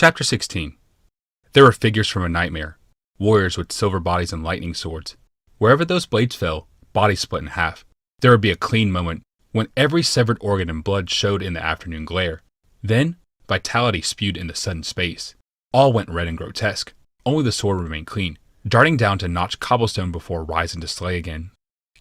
Chapter 16. There were figures from a nightmare, warriors with silver bodies and lightning swords. Wherever those blades fell, bodies split in half. There would be a clean moment when every severed organ and blood showed in the afternoon glare. Then, vitality spewed into sudden space. All went red and grotesque. Only the sword remained clean, darting down to notch cobblestone before rising to slay again.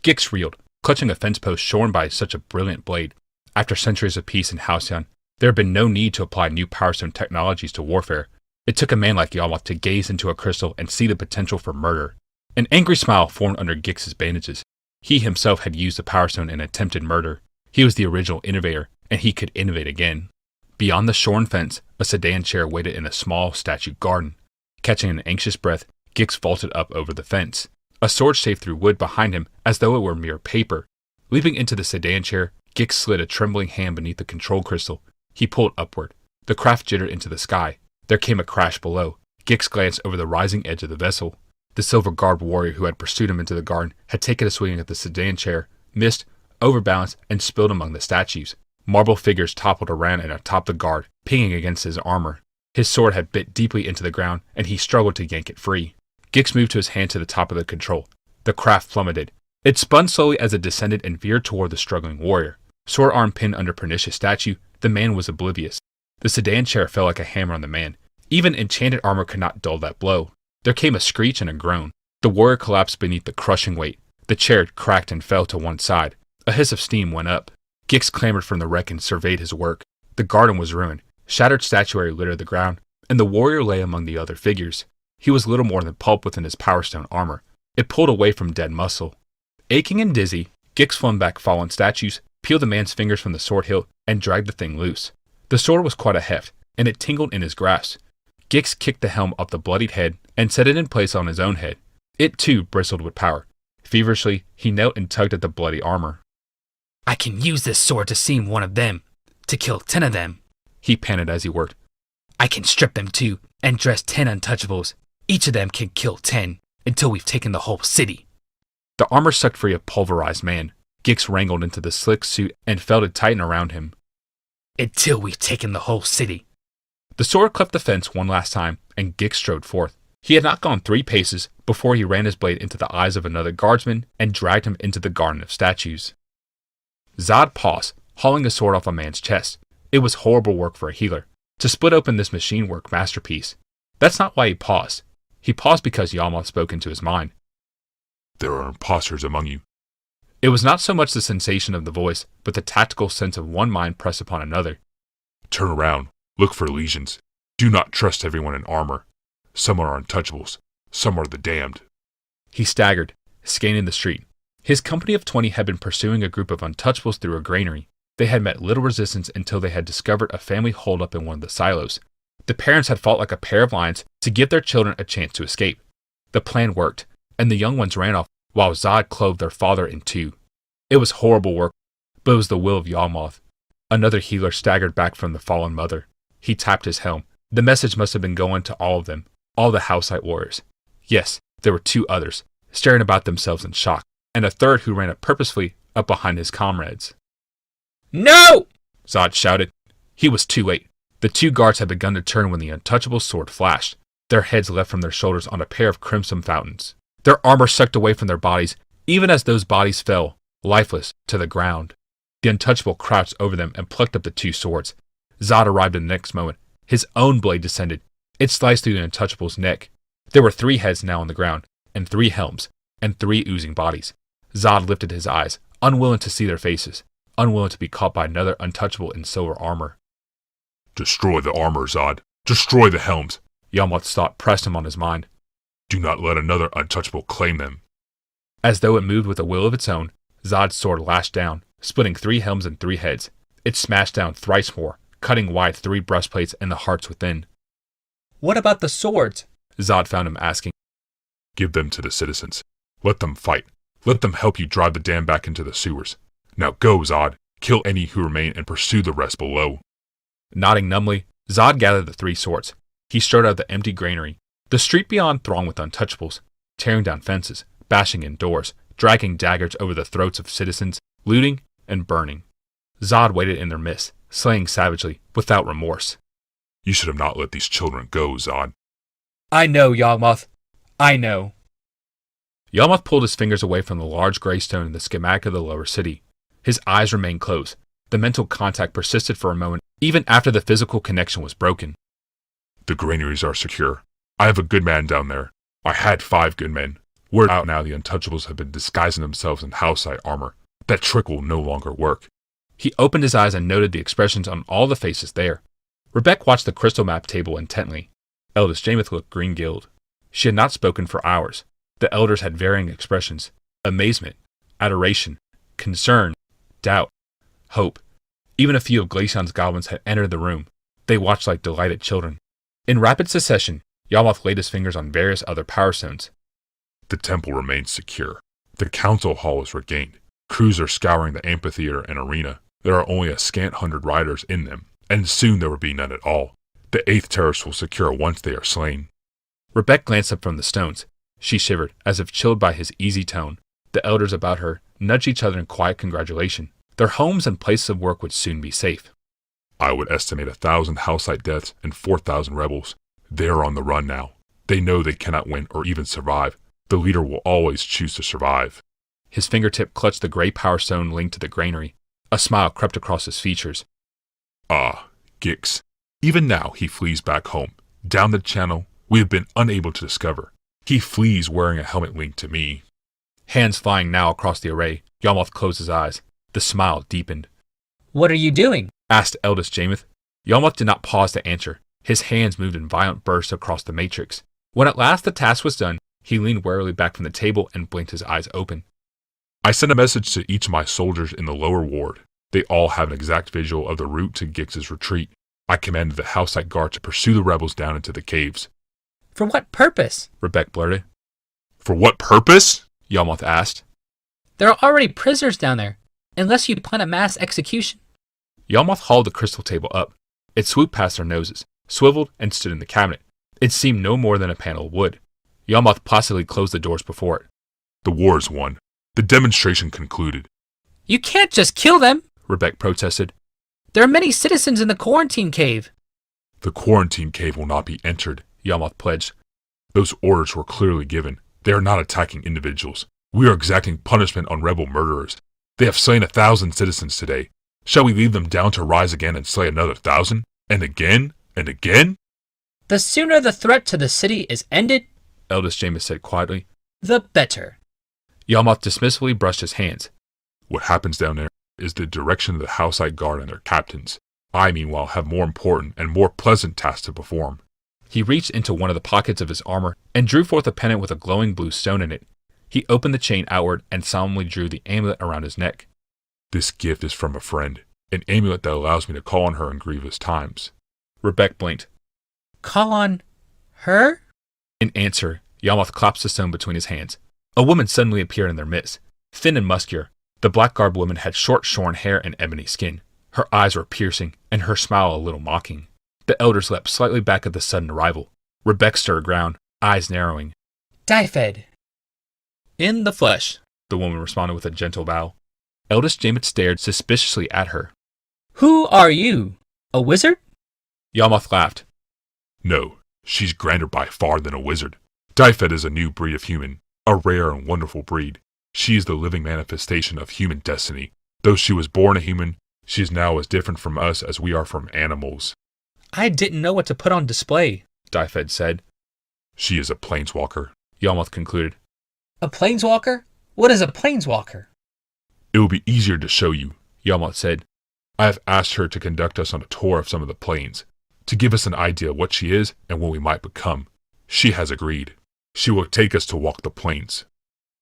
Gix reeled, clutching a fence post shorn by such a brilliant blade. After centuries of peace in Halcyon, there had been no need to apply new Power Stone technologies to warfare. It took a man like Yalmoth to gaze into a crystal and see the potential for murder. An angry smile formed under Gix's bandages. He himself had used the Power Stone in attempted murder. He was the original innovator, and he could innovate again. Beyond the shorn fence, a sedan chair waited in a small statue garden. Catching an anxious breath, Gix vaulted up over the fence. A sword shaved through wood behind him as though it were mere paper. Leaping into the sedan chair, Gix slid a trembling hand beneath the control crystal. He pulled upward. The craft jittered into the sky. There came a crash below. Gix glanced over the rising edge of the vessel. The silver-garbed warrior who had pursued him into the garden had taken a swing at the sedan chair, missed, overbalanced, and spilled among the statues. Marble figures toppled around and atop the guard, pinging against his armor. His sword had bit deeply into the ground, and he struggled to yank it free. Gix moved his hand to the top of the control. The craft plummeted. It spun slowly as it descended and veered toward the struggling warrior. Sword arm pinned under pernicious statue, the man was oblivious. The sedan chair fell like a hammer on the man. Even enchanted armor could not dull that blow. There came a screech and a groan. The warrior collapsed beneath the crushing weight. The chair cracked and fell to one side. A hiss of steam went up. Gix clambered from the wreck and surveyed his work. The garden was ruined. Shattered statuary littered the ground, and the warrior lay among the other figures. He was little more than pulp within his Power Stone armor. It pulled away from dead muscle. Aching and dizzy, Gix flung back fallen statues, peeled the man's fingers from the sword hilt, and dragged the thing loose. The sword was quite a heft, and it tingled in his grasp. Gix kicked the helm off the bloodied head and set it in place on his own head. It, too, bristled with power. Feverishly, he knelt and tugged at the bloody armor. "I can use this sword to seam one of them, to kill 10 of them," he panted as he worked. "I can strip them too, and dress 10 untouchables. Each of them can kill 10, until we've taken the whole city." The armor sucked free a pulverized man. Gix wrangled into the slick suit and felt it tighten around him. "Until we've taken the whole city." The sword cleft the fence one last time, and Gix strode forth. He had not gone 3 paces before he ran his blade into the eyes of another guardsman and dragged him into the garden of statues. Zod paused, hauling a sword off a man's chest. It was horrible work for a healer, to split open this machine-work masterpiece. That's not why he paused. He paused because Yalmoth spoke into his mind. "There are impostors among you." It was not so much the sensation of the voice, but the tactical sense of one mind pressed upon another. "Turn around. Look for legions. Do not trust everyone in armor. Some are untouchables. Some are the damned." He staggered, scanning the street. His company of 20 had been pursuing a group of untouchables through a granary. They had met little resistance until they had discovered a family holed up in one of the silos. The parents had fought like a pair of lions to give their children a chance to escape. The plan worked, and the young ones ran off while Zod clove their father in 2. It was horrible work, but it was the will of Yalmoth. Another healer staggered back from the fallen mother. He tapped his helm. The message must have been going to all of them, all the Housite warriors. Yes, there were 2 others, staring about themselves in shock, and a third who ran up purposefully up behind his comrades. "No!" Zod shouted. He was too late. The 2 guards had begun to turn when the untouchable sword flashed. Their heads leapt from their shoulders on a pair of crimson fountains. Their armor sucked away from their bodies, even as those bodies fell, lifeless, to the ground. The untouchable crouched over them and plucked up the 2 swords. Zod arrived in the next moment. His own blade descended. It sliced through the untouchable's neck. There were 3 heads now on the ground, and 3 helms, and 3 oozing bodies. Zod lifted his eyes, unwilling to see their faces, unwilling to be caught by another untouchable in silver armor. "Destroy the armor, Zod. Destroy the helms." Yalmoth's thought pressed him on his mind. "Do not let another untouchable claim them." As though it moved with a will of its own, Zod's sword lashed down, splitting 3 helms and 3 heads. It smashed down thrice more, cutting wide 3 breastplates and the hearts within. "What about the swords?" Zod found him asking. "Give them to the citizens. Let them fight. Let them help you drive the dam back into the sewers. Now go, Zod. Kill any who remain and pursue the rest below." Nodding numbly, Zod gathered the 3 swords. He strode out of the empty granary. The street beyond thronged with untouchables, tearing down fences, bashing in doors, dragging daggers over the throats of citizens, looting and burning. Zod waited in their midst, slaying savagely, without remorse. You should have not let these children go, Zod. I know, Yawgmoth. I know. Yawgmoth pulled his fingers away from the large gray stone in the schematic of the lower city. His eyes remained closed. The mental contact persisted for a moment, even after the physical connection was broken. The granaries are secure. I have a good man down there. I had 5 good men. Word out now the Untouchables have been disguising themselves in housesite armor. That trick will no longer work. He opened his eyes and noted the expressions on all the faces there. Rebecca watched the crystal map table intently. Eldest Jameth looked green-gilled. She had not spoken for hours. The elders had varying expressions: amazement, adoration, concern, doubt, hope. Even a few of Glaceon's goblins had entered the room. They watched like delighted children. In rapid succession, Yawgmoth laid his fingers on various other power stones. The temple remains secure. The council hall is regained. Crews are scouring the amphitheater and arena. There are only a scant 100 riders in them, and soon there will be none at all. The 8th terrace will secure once they are slain. Rebecca glanced up from the stones. She shivered, as if chilled by his easy tone. The elders about her nudged each other in quiet congratulation. Their homes and places of work would soon be safe. I would estimate 1,000 housesite deaths and 4,000 rebels. They are on the run now. They know they cannot win or even survive. The leader will always choose to survive. His fingertip clutched the gray power stone linked to the granary. A smile crept across his features. Ah, Gix. Even now he flees back home. Down the channel we have been unable to discover. He flees wearing a helmet linked to me. Hands flying now across the array, Yawgmoth closed his eyes. The smile deepened. What are you doing? Asked eldest Jameth. Yawgmoth did not pause to answer. His hands moved in violent bursts across the matrix. When at last the task was done, he leaned warily back from the table and blinked his eyes open. I sent a message to each of my soldiers in the lower ward. They all have an exact visual of the route to Gix's retreat. I commanded the housesite guard to pursue the rebels down into the caves. For what purpose? Rebecca blurted. For what purpose? Yawgmoth asked. There are already prisoners down there, unless you plan a mass execution. Yawgmoth hauled the crystal table up. It swooped past their noses, swiveled, and stood in the cabinet. It seemed no more than a panel of wood. Yawgmoth placidly closed the doors before it. The war is won. The demonstration concluded. You can't just kill them, Rebecca protested. There are many citizens in the quarantine cave. The quarantine cave will not be entered, Yawgmoth pledged. Those orders were clearly given. They are not attacking individuals. We are exacting punishment on rebel murderers. They have slain 1,000 citizens today. Shall we leave them down to rise again and slay another 1,000? And again? And again? The sooner the threat to the city is ended, Eldest Jameis said quietly, the better. Yawgmoth dismissively brushed his hands. What happens down there is the direction of the housesite guard and their captains. I, meanwhile, have more important and more pleasant tasks to perform. He reached into one of the pockets of his armor and drew forth a pendant with a glowing blue stone in it. He opened the chain outward and solemnly drew the amulet around his neck. This gift is from a friend, an amulet that allows me to call on her in grievous times. Rebecca blinked. Call on her? In answer, Yawgmoth clasped the stone between his hands. A woman suddenly appeared in their midst, thin and muscular. The black-garbed woman had short, shorn hair and ebony skin. Her eyes were piercing, and her smile a little mocking. The elders leapt slightly back at the sudden arrival. Rebecca stirred ground, eyes narrowing. Dyfed. In the flesh, the woman responded with a gentle bow. Eldest Jameis stared suspiciously at her. Who are you? A wizard? Yawgmoth laughed. No, she's grander by far than a wizard. Dyfed is a new breed of human, a rare and wonderful breed. She is the living manifestation of human destiny. Though she was born a human, she is now as different from us as we are from animals. I didn't know what to put on display, Dyfed said. She is a planeswalker, Yawgmoth concluded. A planeswalker? What is a planeswalker? It will be easier to show you, Yawgmoth said. I have asked her to conduct us on a tour of some of the planes, to give us an idea of what she is and what we might become. She has agreed. She will take us to walk the plains.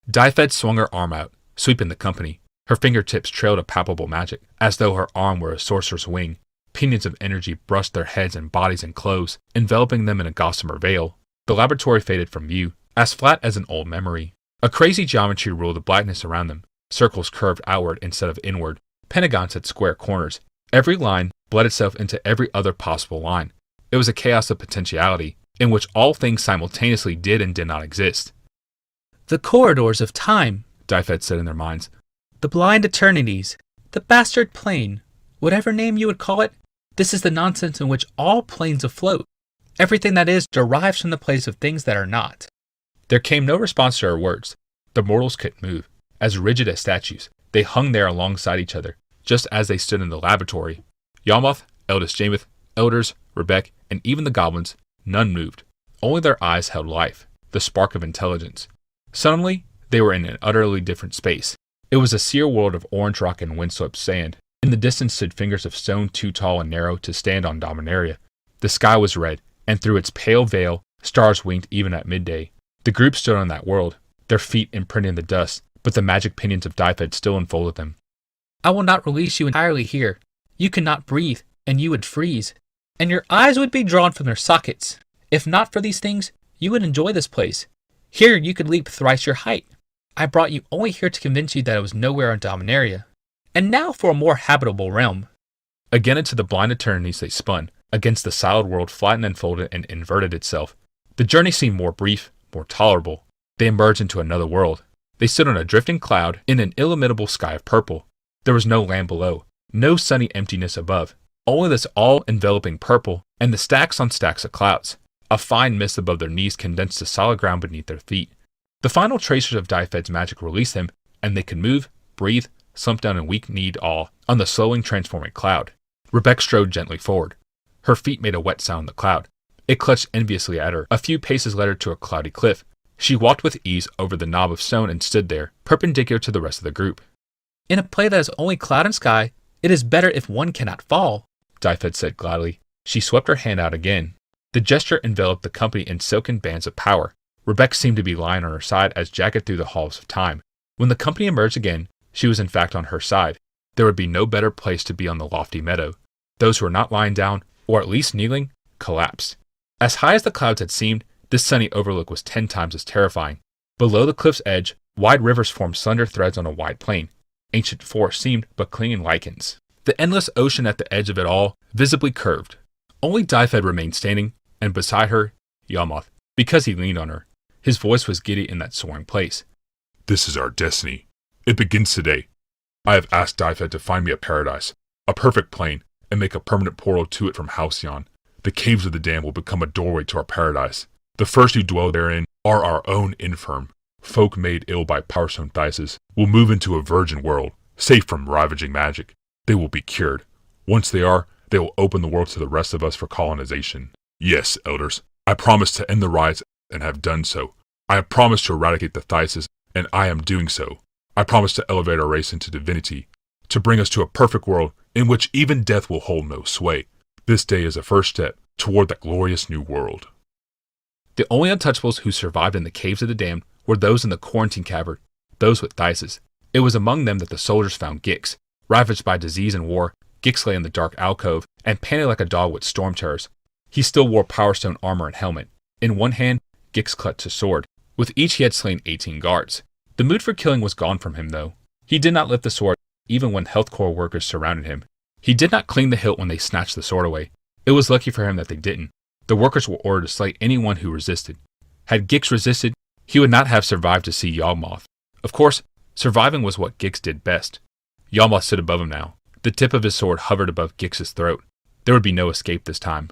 Dyfed swung her arm out, sweeping the company. Her fingertips trailed a palpable magic, as though her arm were a sorcerer's wing. Pinions of energy brushed their heads and bodies and clothes, enveloping them in a gossamer veil. The laboratory faded from view, as flat as an old memory. A crazy geometry ruled the blackness around them. Circles curved outward instead of inward. Pentagons had square corners. Every line bled itself into every other possible line. It was a chaos of potentiality, in which all things simultaneously did and did not exist. The corridors of time, Dyfed said in their minds. the blind eternities, the bastard plane, whatever name you would call it, This is the nonsense in which all planes afloat. Everything that is derives from the place of things that are not. There came no response to her words. The mortals couldn't move. As rigid as statues, they hung there alongside each other, just as they stood in the laboratory. Yawmoth, eldest Jamoth, elders, Rebek, and even the goblins, none moved. Only their eyes held life, the spark of intelligence. Suddenly, they were in an utterly different space. It was a sere world of orange rock and windswept sand. In the distance stood fingers of stone too tall and narrow to stand on Dominaria. The sky was red, and through its pale veil, stars winked even at midday. The group stood on that world, their feet imprinting the dust, but the magic pinions of Dyfed still enfolded them. I will not release you entirely here. You cannot breathe, and you would freeze, and your eyes would be drawn from their sockets. If not for these things, you would enjoy this place. Here you could leap thrice your height. I brought you only here to convince you that it was nowhere on Dominaria. And now for a more habitable realm. Again into the blind eternities they spun. Against the solid world flattened and folded and inverted itself. The journey seemed more brief, more tolerable. They emerged into another world. They stood on a drifting cloud in an illimitable sky of purple. There was no land below, no sunny emptiness above, only this all-enveloping purple and the stacks on stacks of clouds. A fine mist above their knees condensed the solid ground beneath their feet. The final tracers of Dyfed's magic released them, and they could move, breathe, slump down in weak-kneed awe on the slowing transforming cloud. Rebek strode gently forward. Her feet made a wet sound in the cloud. It clutched enviously at her. A few paces led her to a cloudy cliff. She walked with ease over the knob of stone and stood there, perpendicular to the rest of the group. In a play that is only cloud and sky, it is better if one cannot fall, Dyfed said gladly. She swept her hand out again. The gesture enveloped the company in silken bands of power. Rebek seemed to be lying on her side as jagged through the halls of time. When the company emerged again, she was in fact on her side. There would be no better place to be on the lofty meadow. Those who were not lying down, or at least kneeling, collapsed. As high as the clouds had seemed, this sunny overlook was 10 times as terrifying. Below the cliff's edge, wide rivers formed slender threads on a wide plain. Ancient forests seemed but clinging lichens. The endless ocean at the edge of it all visibly curved. Only Dyfed remained standing, and beside her, Yawmoth, because he leaned on her. His voice was giddy in that soaring place. This is our destiny. It begins today. I have asked Dyfed to find me a paradise, a perfect plane, and make a permanent portal to it from Halcyon. The caves of the dam will become a doorway to our paradise. The first who dwell therein are our own infirm. Folk made ill by power-stone Thyses will move into a virgin world, safe from ravaging magic. They will be cured. Once they are, they will open the world to the rest of us for colonization. Yes, elders, I promise to end the riots and have done so. I have promised to eradicate the Thyses, and I am doing so. I promise to elevate our race into divinity, to bring us to a perfect world in which even death will hold no sway. This day is a first step toward that glorious new world. The only untouchables who survived in the caves of the damned were those in the quarantine cavern, those with Thyses. It was among them that the soldiers found Gix. Ravaged by disease and war, Gix lay in the dark alcove and panted like a dog with storm terrors. He still wore Power Stone armor and helmet. In one hand, Gix clutched his sword. With each he had slain 18 guards. The mood for killing was gone from him, though. He did not lift the sword, even when health corps workers surrounded him. He did not cling the hilt when they snatched the sword away. It was lucky for him that they didn't. The workers were ordered to slay anyone who resisted. Had Gix resisted, he would not have survived to see Yawmoth. Of course, surviving was what Gix did best. Yawmoth stood above him now. The tip of his sword hovered above Gix's throat. There would be no escape this time.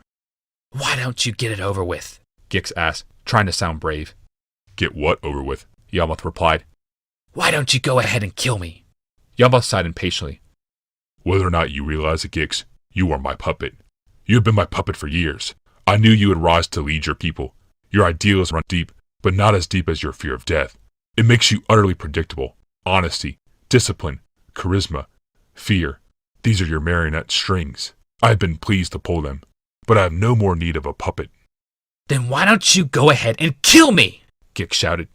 Why don't you get it over with? Gix asked, trying to sound brave. Get what over with? Yawmoth replied. Why don't you go ahead and kill me? Yawmoth sighed impatiently. Whether or not you realize it, Gix, you are my puppet. You have been my puppet for years. I knew you would rise to lead your people. Your ideals run deep, but not as deep as your fear of death. It makes you utterly predictable. Honesty, discipline, charisma, fear. These are your marionette strings. I have been pleased to pull them, but I have no more need of a puppet. Then why don't you go ahead and kill me? Gix shouted.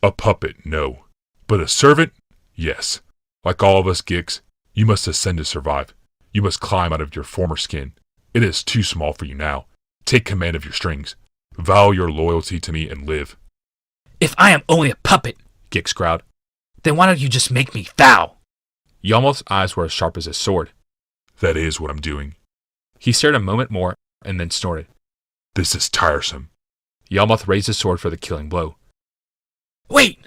A puppet, no. But a servant, yes. Like all of us, Gix, you must ascend to survive. You must climb out of your former skin. It is too small for you now. Take command of your strings. Vow your loyalty to me and live. If I am only a puppet, Gix growled, then why don't you just make me vow? Yawmoth's eyes were as sharp as his sword. That is what I'm doing. He stared a moment more and then snorted. This is tiresome. Yawmoth raised his sword for the killing blow. Wait!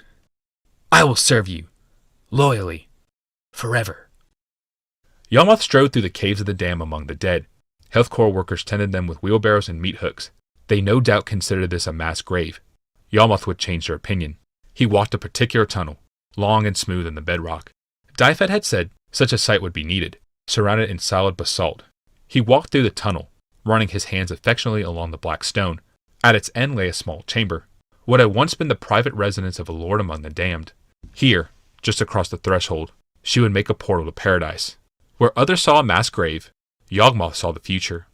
I will serve you, loyally, forever. Yawmoth strode through the caves of the dam among the dead. Health Corps workers tended them with wheelbarrows and meat hooks. They no doubt considered this a mass grave. Yalmoth would change their opinion. He walked a particular tunnel, long and smooth in the bedrock. Dyfed had said such a site would be needed, surrounded in solid basalt. He walked through the tunnel, running his hands affectionately along the black stone. At its end lay a small chamber, what had once been the private residence of a lord among the damned. Here, just across the threshold, she would make a portal to paradise. Where others saw a mass grave, Yawgmoth saw the future.